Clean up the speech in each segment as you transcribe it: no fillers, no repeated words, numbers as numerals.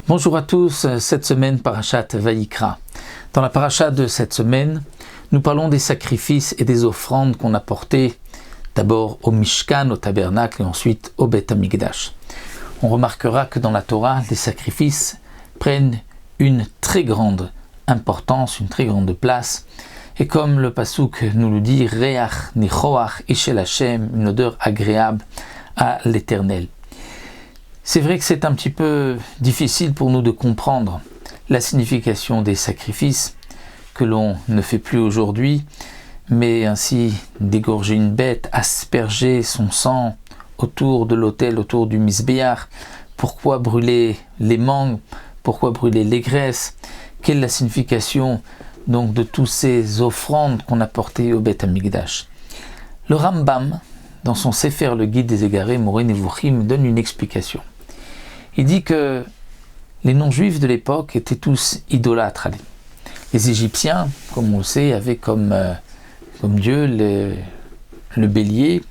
Bonjour à tous, cette semaine Parashat Vayikra. Dans la paracha de cette semaine, nous parlons des sacrifices et des offrandes qu'on apportait d'abord au Mishkan, au tabernacle et ensuite au Beth Amikdash. On remarquera que dans la Torah, les sacrifices prennent une très grande importance, une très grande place. Et comme le Pasuk nous le dit, Reach Nichoach Ishel Hashem, une odeur agréable à l'Éternel. C'est vrai que c'est un petit peu difficile pour nous de comprendre la signification des sacrifices que l'on ne fait plus aujourd'hui, mais ainsi d'égorger une bête, asperger son sang autour de l'autel, autour du misbéach. Pourquoi brûler les mangues? Pourquoi brûler les graisses? Quelle est la signification donc de toutes ces offrandes qu'on apportait au Beth Amikdash? Le Rambam, dans son Sefer, le guide des égarés, Moreh Nevuchim, donne une explication. Il dit que les non-juifs de l'époque étaient tous idolâtres. Les Égyptiens, comme on le sait, avaient comme Dieu le bélier,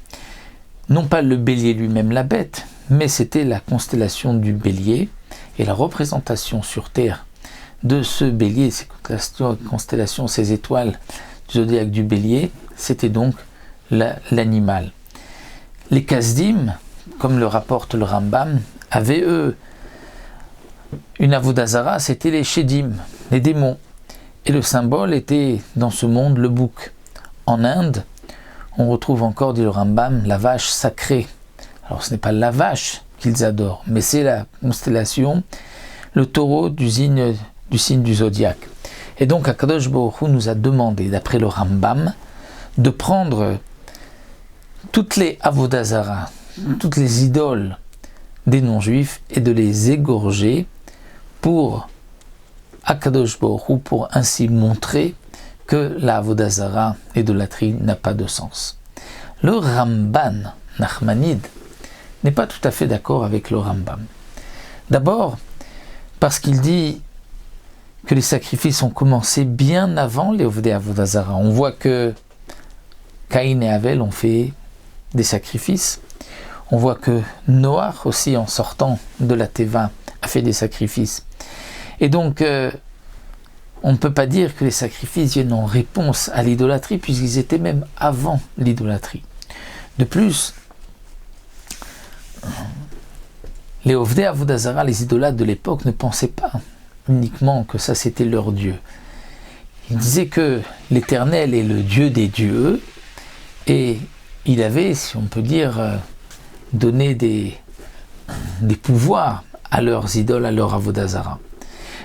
non pas le bélier lui-même, la bête, mais c'était la constellation du bélier, et la représentation sur terre de ce bélier, ces constellations, ces étoiles du zodiaque du bélier, c'était donc l'animal. Les Kasdim, comme le rapporte le Rambam, avaient eux une avodah zara, c'était les Shedim, les démons. Et le symbole était dans ce monde le bouc. En Inde, on retrouve encore, dit le Rambam, la vache sacrée. Alors ce n'est pas la vache qu'ils adorent, mais c'est la constellation, le taureau du signe du zodiaque. Et donc Akadosh Baruch Hu nous a demandé, d'après le Rambam, de prendre toutes les avodah zara, toutes les idoles des non-juifs et de les égorger pour Akadosh Baruch Hu, pour ainsi montrer que la avodah zara, l'idolâtrie, n'a pas de sens. Le Ramban Nachmanide n'est pas tout à fait d'accord avec le Rambam. D'abord, parce qu'il dit que les sacrifices ont commencé bien avant les avodah zara. On voit que Caïn et Abel ont fait des sacrifices. On voit que Noach aussi, en sortant de la Teva, a fait des sacrifices. Et donc, on ne peut pas dire que les sacrifices viennent en réponse à l'idolâtrie, puisqu'ils étaient même avant l'idolâtrie. De plus, les Ovdei Avodah Zara, les idolâtres de l'époque, ne pensaient pas uniquement que ça c'était leur Dieu. Ils disaient que l'Éternel est le Dieu des dieux, et il avait, si on peut dire, donné des pouvoirs à leurs idoles, à leur avodah zara.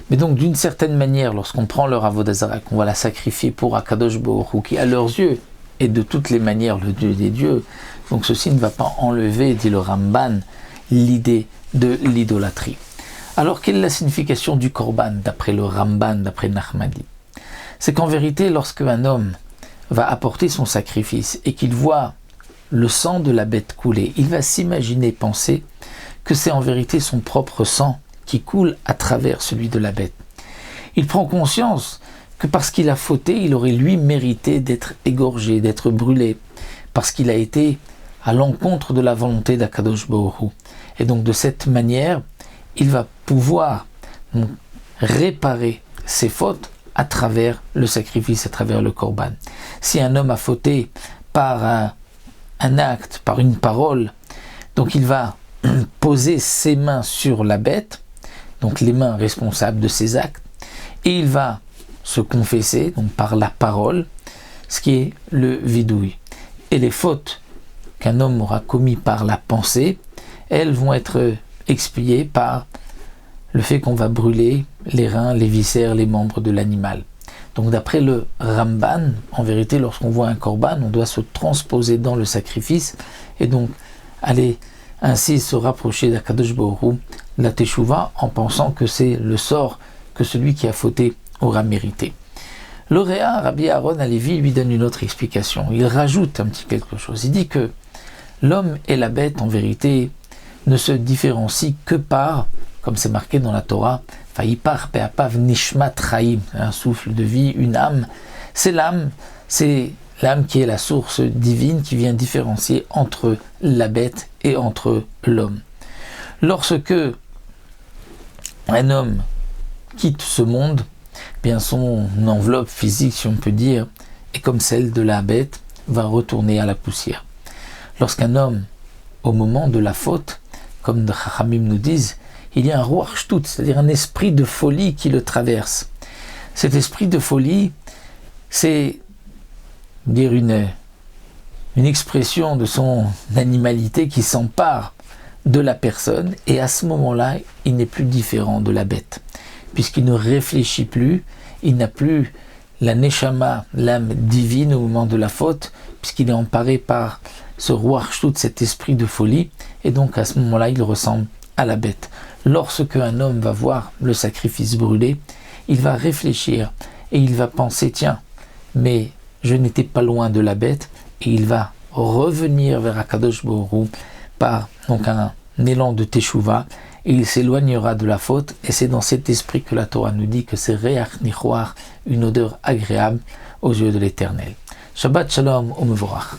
Mais donc, d'une certaine manière, lorsqu'on prend leur avodah zara, qu'on va la sacrifier pour Akadosh Baruch Hu, qui à leurs yeux est de toutes les manières le Dieu des dieux, donc ceci ne va pas enlever, dit le Ramban, l'idée de l'idolâtrie. Alors, quelle est la signification du korban, d'après le Ramban, d'après Nachmani? C'est qu'en vérité, lorsqu'un homme va apporter son sacrifice et qu'il voit le sang de la bête couler, il va s'imaginer, penser que c'est en vérité son propre sang qui coule à travers celui de la bête. Il prend conscience que parce qu'il a fauté, il aurait lui mérité d'être égorgé, d'être brûlé, parce qu'il a été à l'encontre de la volonté d'Akadosh Baruch Hu. Et donc de cette manière, il va pouvoir réparer ses fautes à travers le sacrifice, à travers le korban. Si un homme a fauté par un acte, par une parole, donc il va poser ses mains sur la bête, donc les mains responsables de ses actes, et il va se confesser, donc par la parole, ce qui est le vidouille. Et les fautes qu'un homme aura commis par la pensée, elles vont être expiées par le fait qu'on va brûler les reins, les viscères, les membres de l'animal. Donc d'après le Ramban, en vérité, lorsqu'on voit un korban, on doit se transposer dans le sacrifice et donc aller ainsi se rapprocher d'Akadosh Baruch Hu, la Teshuvah, en pensant que c'est le sort que celui qui a fauté aura mérité. Le Réa, Rabbi Aaron Halevi, lui donne une autre explication. Il rajoute un petit quelque chose. Il dit que l'homme et la bête, en vérité, ne se différencient que par, comme c'est marqué dans la Torah, Vayipar Be'apav Nishmat Chaim, un souffle de vie, une âme. C'est l'âme qui est la source divine qui vient différencier entre la bête et entre l'homme. Lorsque un homme quitte ce monde, bien son enveloppe physique, si on peut dire, est comme celle de la bête, va retourner à la poussière. Lorsqu'un homme, au moment de la faute, comme les Chachamim nous disent, il y a un ruach shtut, c'est-à-dire un esprit de folie qui le traverse. Cet esprit de folie, c'est dire une expression de son animalité qui s'empare de la personne, et à ce moment-là, il n'est plus différent de la bête, puisqu'il ne réfléchit plus, il n'a plus la neshama, l'âme divine au moment de la faute, puisqu'il est emparé par ce ruach shtut, cet esprit de folie, et donc à ce moment-là, il ressemble à la bête. Lorsque un homme va voir le sacrifice brûlé, il va réfléchir et il va penser, tiens, mais je n'étais pas loin de la bête, et il va revenir vers Akadosh Baruch Hu par donc un élan de Teshuvah, et il s'éloignera de la faute, et c'est dans cet esprit que la Torah nous dit que c'est Reach Nichoar, une odeur agréable aux yeux de l'Éternel. Shabbat Shalom, Umevorach.